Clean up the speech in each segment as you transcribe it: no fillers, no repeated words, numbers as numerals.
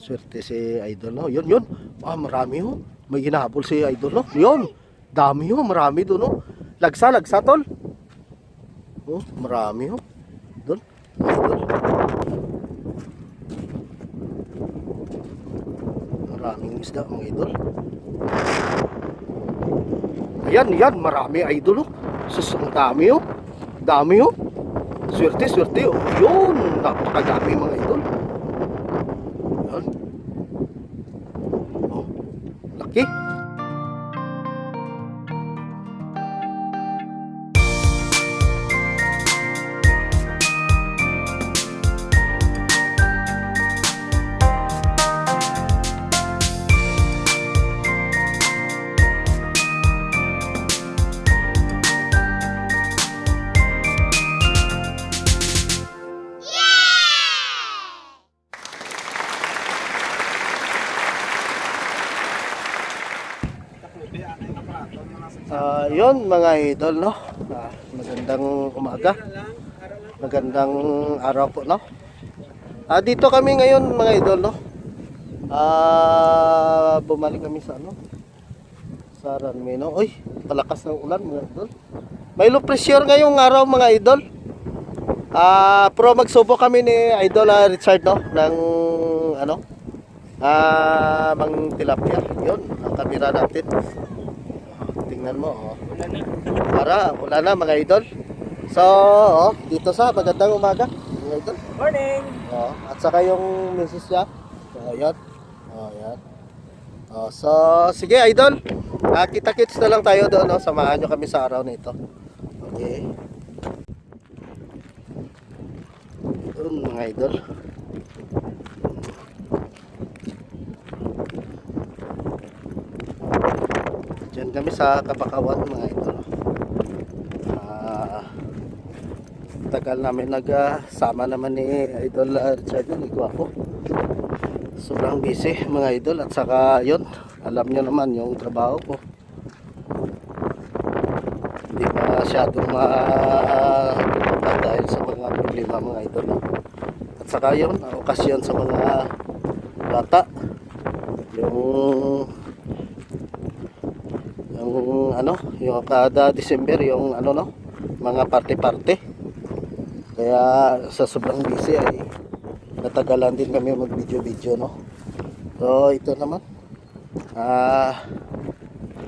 Swerte si Idol, no? Yun, yun. Ah, marami ho. May hinahabol si Idol, no? Yun. Dami ho, marami doon, no? Lagsa, lagsa, tol. Oh, marami ho. Doon. Idol. Maraming isda, mga idol. Ayan, yan. Marami, Idol, oh. Sus, ang dami, oh. Dami, oh. Swerte, swerte, oh. Yun. Napakadami, mga idol. Yan. Oh, laki. Yun mga idol, no? Magandang umaga. Magandang araw po, no? Dito kami ngayon mga idol, no? Bumalik kami sa ano? Sa runway, no? Uy, palakas ng ulan mga idol. May low pressure ngayong araw mga idol. Pero magsubok kami ni Idol Richard, no? Ng ano? Mang tilapia. Yun, ang kamera natin. Tingnan mo, oh. Wala na mga idol. So, oh, dito sa magandang umaga mga idol. Morning! Oh, at saka yung misis niya. So, ayan. Oh, ayan. Oh, so, sige idol. Kita-kits na lang tayo doon, no? Samahan nyo kami sa araw na ito. Okay. Doon mga idol. Diyan kami sa Kapakawan mga idol. Tagal namin nagsama naman ni Idol Richard ni Guapo. Sobrang busy mga idol, at saka yun, alam nyo naman yung trabaho ko. Hindi masyadong dahil sa mga problema mga idol. At saka yun, okasyon sa mga bata. Yung kada December yung ano, no, mga party-party. Kaya sa sobrang busy ay natagalan din kami mag-video-video, no. So ito naman,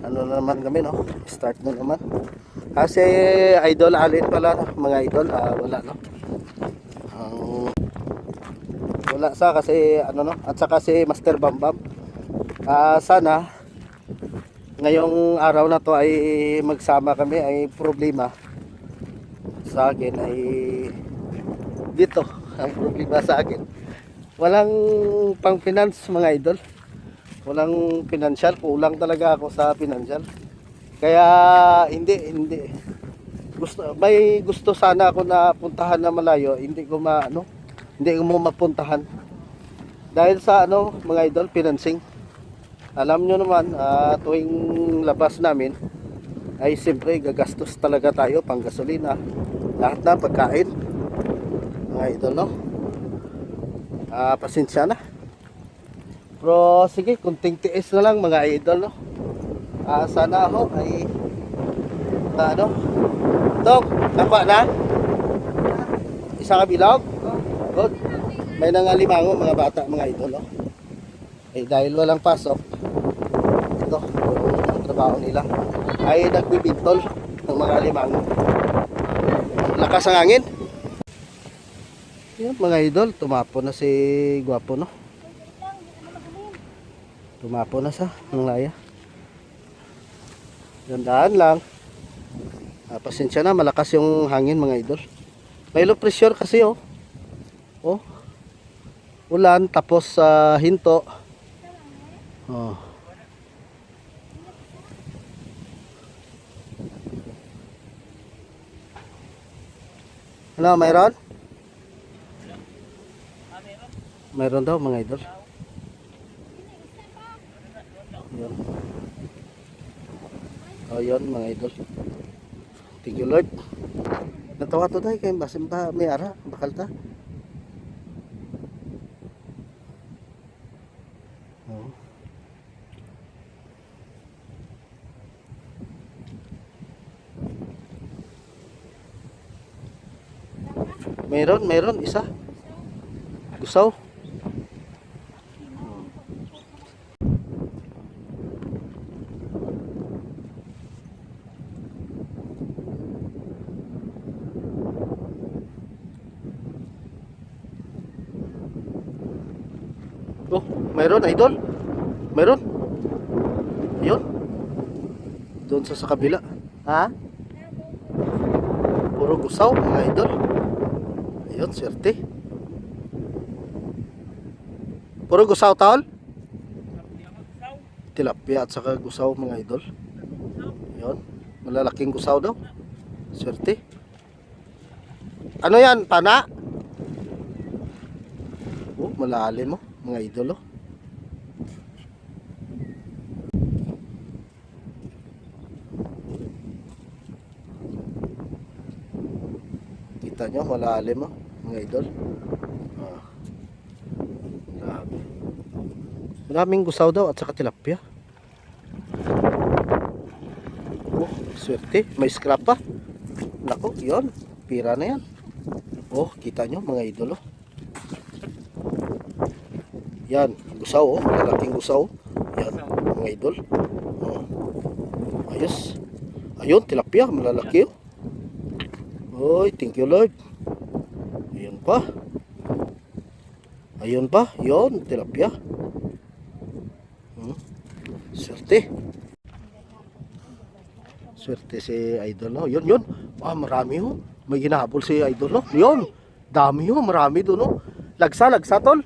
ano na naman kami, no, start na naman. Kasi Idol Alin pala, no, mga idol, wala, no. Wala sa kasi ano, no, at saka si Master Bambam. Sana ngayong araw na to ay magsama kami. Ay problema sa akin ay dito, ang problema sa akin, walang pang finance mga idol, walang financial, kulang talaga ako sa financial. Kaya hindi may gusto sana ako na puntahan na malayo, hindi ko mapuntahan dahil sa ano mga idol, financing. Alam nyo naman, tuwing labas namin ay siyempre gagastos talaga tayo pang gasolina, lahat na pagkain mga idol, no. Pasensya na, pero sige, kunting tiis na lang mga idol, no. Sana ako ay ano, Dok, nakuha na isang kabilog. Good. May nangalimango mga bata mga idol, no. Dahil walang pasok, ito yung trabaho nila ay nagbibintol ng mga alimango. Lakas ang hangin. Yan mga idol, tumapo na si Guapo, no. Tumapo na sa ng laya. Gandaan lang. Pasensya na, malakas yung hangin mga idol. May low pressure kasi, oh. Oh. Ulan tapos hinto. Oh. Ano, mayroon? Mayroon daw mga idol. Yun. Oh, yun mga idol. Thank you Lord. Natawa to dahil kayo basin pa may ara, bakal ta. Meron isa. Gusaw. Oh, meron idol. Meron. Ayun. Doon sa kabila. Ha? Puro gusaw mga idol. Ayun, swerte. Puro gusaw tol. Tilapia at saka gusaw mga idol. Ayun. Malalaking gusaw daw. Swerte. Ano yan? Pana? Oh, malalim mo mga idol oh. Kita nyo, malalim oh, mga idol. Ah, grabe. Maraming gusaw daw at saka tilapia. Oh, swerte. May scrap pa. Nako, yun. Pira na yan. Oh, kita nyo mga idol oh. Yan, gusaw oh. Malaking gusaw. Yan, mga idol. Oh. Ayos. Ayun, tilapia. Malalaki oh. Oy, thank you Lord. Ayun pa. Ayun pa. Yun, tilapia. Swerte. Swerte si idol no. Yun. Ah, marami ho. May ginahabol si idol no. Yun. Dami ho, marami doon no. Lagsa tol.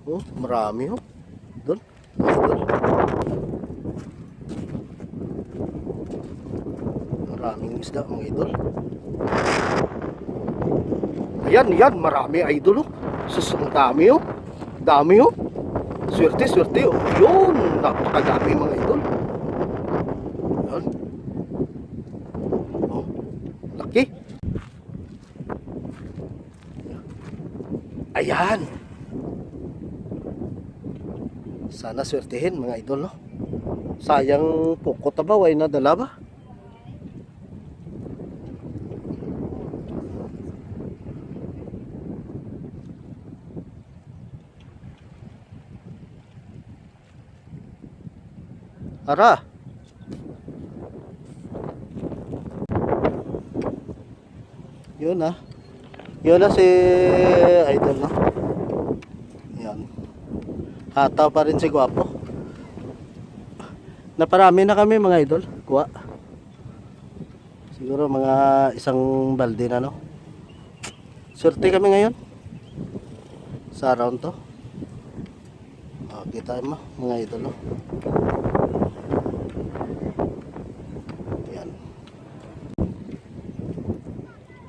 Oh, marami ho. Doon. Idol. Maraming isda mga idol. Ayan, marami idol oh. Sus, ang dami oh. Dami oh. Swerte oh. Yun, napakadami mga idol. Yan. Oh, laki. Ayan. Sana swertehin mga idol no. Sayang pukot ba, way nadala ba? Ara. Yun ah. Yun na si idol no. Yan. Hataw pa rin si Gwapo. Naparami na kami mga idol. Kuha. Siguro mga isang balde na no. Swerte kami ngayon. Sa round to. Oh, kita mo mga idol no.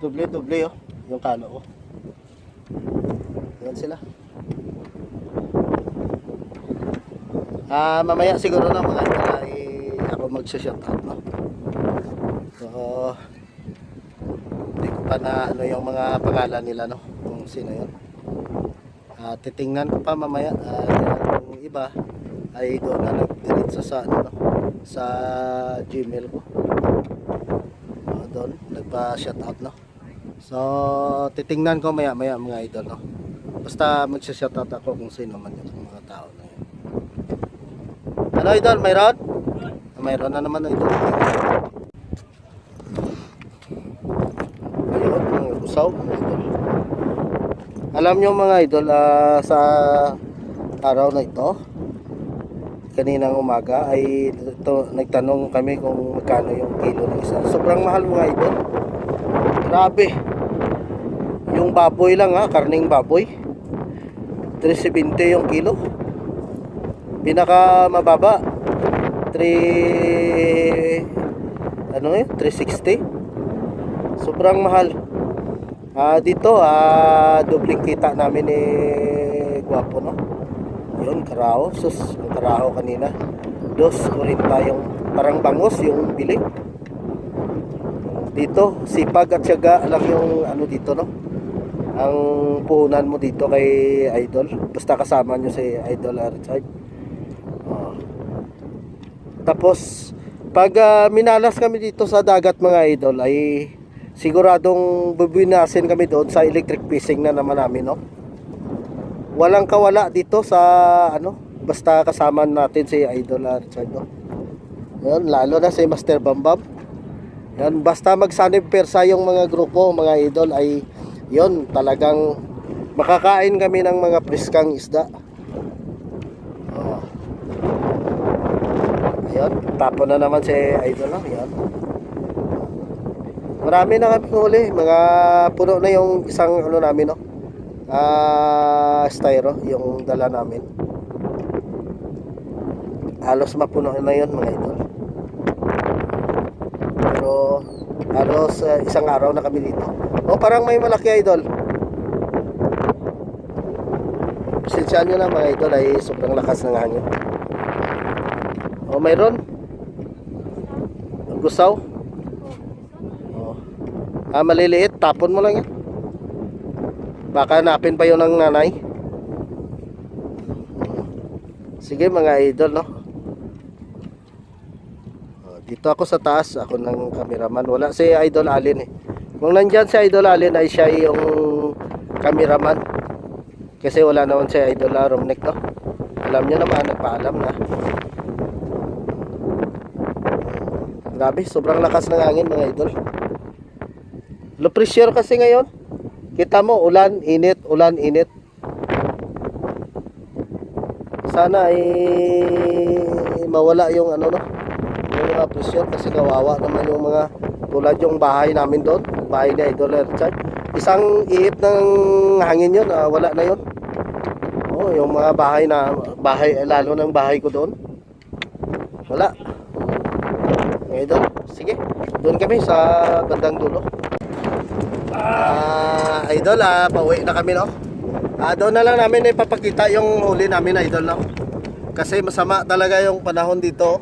Doble oh, yung kano ko. Yan sila. Mamaya siguro na mga ako magsa-shoutout no. So hindi ko pa na ano yung mga pangalan nila no, kung sino yun. Titingnan ko pa mamaya. Yung iba ay doon na nagdiretso sa ano no, sa Gmail ko. Doon nagpa-shoutout no. So, titingnan ko maya mga idol no. Basta magsa-shoutout ako kung sino man yung mga tao na yun. Ano idol, mayroon? Mayroon na naman idol. Ayun, mga gusaw, mga idol. Alam nyo mga idol, sa araw na ito, kaninang umaga ay nagtanong kami kung magkano yung kilo ng isa. Sobrang mahal mga idol. Grabe. Yung baboy lang karning baboy. 370 yung kilo. Pinaka mababa 360. Sobrang mahal. Dito dobling kita namin ni Gwapo no. Yun, karao. Sus, yung karao kanina 2.40 yung parang bangos yung bili. Dito, sipag at syaga lang yung ano dito no. Ang puhunan mo dito kay Idol. Basta kasama nyo si Idol Richard. Tapos pag minalas kami dito sa dagat mga idol ay siguradong bubinasin kami doon sa electric fishing na naman namin, no? Walang kawala dito sa ano, basta kasama natin si Idol Richard, no? Yan, lalo na si Master Bambam. Yan, basta magsanib persa yung mga grupo, mga idol, ay yon talagang makakain kami ng mga priskang isda. Oh. Ayun, tapon na naman si Idol, no? Yan. Marami na kami huli, mga puno na yung isang ano namin, no? Styro, yung dala namin. Halos mapuno na yun, mga idol. Pero halos isang araw na kami dito. O parang may malaki, idol. Pasensyahan nyo na, mga idol, ay sobrang lakas ng hangin. O mayroon gusaw. O, maliliit, tapon mo lang yan. Baka hanapin pa yun ng nanay. Sige, mga idol, no? Dito ako sa taas, ako ng cameraman. Wala si Idol Allen, eh. Kung nandyan si Idol Allen ay siya yung cameraman. Kasi wala naman si Idol Romnek, no? Alam niya naman, nagpaalam na. Grabe, sobrang lakas ng hangin, mga idol. Low pressure kasi ngayon. Kita mo, ulan, init, ulan, init. Sana ay mawala yung ano, no? Yung mga pressure, kasi kawawa naman yung mga tulad yung bahay namin doon, bahay ni Idol Richard. Isang ihip ng hangin yun, wala na yun. Oh, yung mga bahay lalo ng bahay ko doon, wala. Idol, sige, doon kami sa bandang dulo. Idol, pauwi na kami, no? Doon na lang namin ipapakita yung huli namin, Idol, no? Kasi masama talaga yung panahon dito.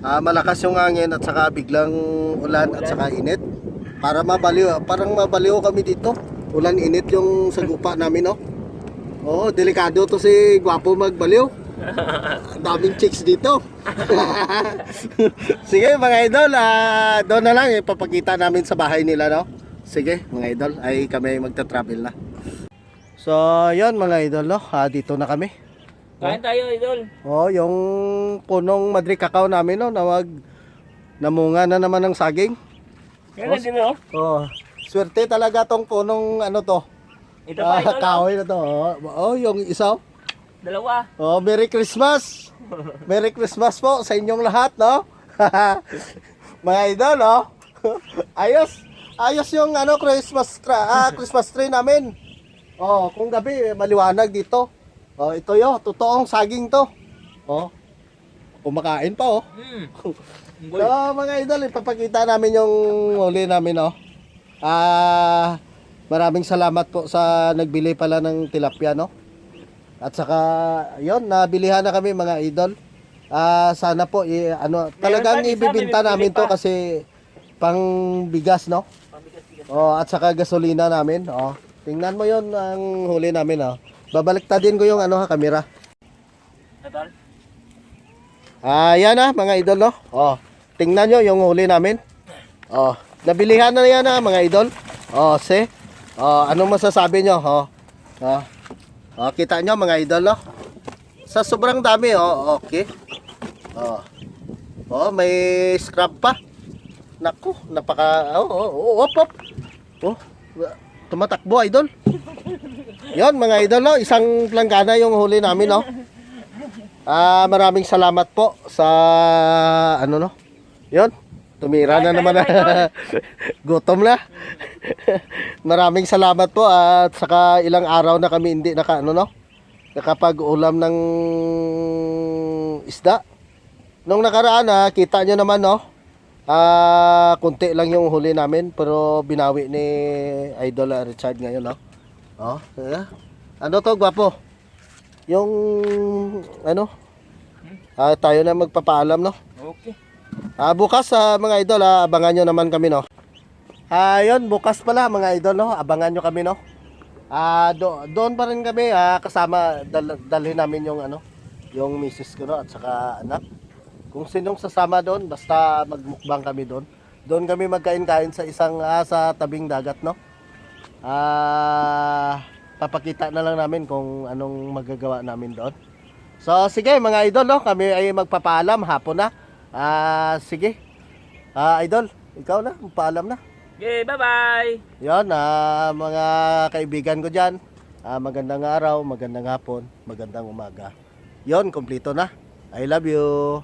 Malakas yung hangin at saka biglang ulan at saka init. Parang mabaliw kami dito. Ulan, init yung sagupa namin, no? Oo, delikado to si Gwapo magbaliw. Daming chicks dito. Sige, mga idol, doon na lang ipapakita namin sa bahay nila, no? Sige, mga idol, ay kami magta-travel na. So, yun mga idol, no? Dito na kami. Kain tayo, idol. Oh, yung punong Madrid Cacao namin, no, namunga na naman ng saging. Kailan din, no? Oh, swerte talaga tong punong ano to. Ito pa, idol. Kahoy na to. Oh, yung isa. Dalawa. Oh, Merry Christmas. Merry Christmas po sa inyong lahat, no? Mga idol, no? Ayos yung ano Christmas tree namin. Oh, kung gabi maliwanag dito. Oh, ito yo, totoong saging to. Oh. Kumakain pa, oh. So, mga idol, ipapakita namin yung huli namin, oh. Maraming salamat po sa nagbili pala ng tilapia, no? At saka, yon, nabilihan na kami, mga idol. Sana po, talagang ibibinta namin to kasi pang bigas, no? Oh, at saka gasolina namin, oh. Tingnan mo yon ang huli namin, oh. Babaliktadin ko yung camera. Idol. Yan na, mga idol, no? Oh, tingnan nyo yung huli namin. Oh, nabilihan na yan, mga idol. Oh, anong masasabi nyo? Kita nyo, mga idol, no? Sa sobrang dami, okay. May scrap pa. Naku, op. Tumatakbo, idol. Yon, mga idol, no? Isang planggana yung huli namin, no? Maraming salamat po sa no? Yon, tumira na naman na. Gutom na. Maraming salamat po at saka ilang araw na kami hindi nakapag-ulam ng isda. Nung nakaraan, kita nyo naman, no? Kunti lang yung huli namin pero binawi ni Idol Richard ngayon, no? Ano to, Gwapo? Yung tayo na magpapaalam, no? Okay. Bukas, mga idol, abangan nyo naman kami, no? Yun, bukas pala, mga idol, no? Abangan nyo kami, no? Doon pa rin kami, kasama, dalhin namin yung yung misis ko, no? At saka anak. Kung sinong sasama doon, basta magmukbang kami doon. Doon kami magkain-kain sa isang sa tabing dagat, no? Papakita na lang namin kung anong magagawa namin doon. So sige mga idol, no? Kami ay magpapaalam, hapon na. Sige. Idol, ikaw na, paalam na. Okay, bye-bye. Yon, mga kaibigan ko dyan. Magandang araw, magandang hapon, magandang umaga. Yon, kompleto na. I love you.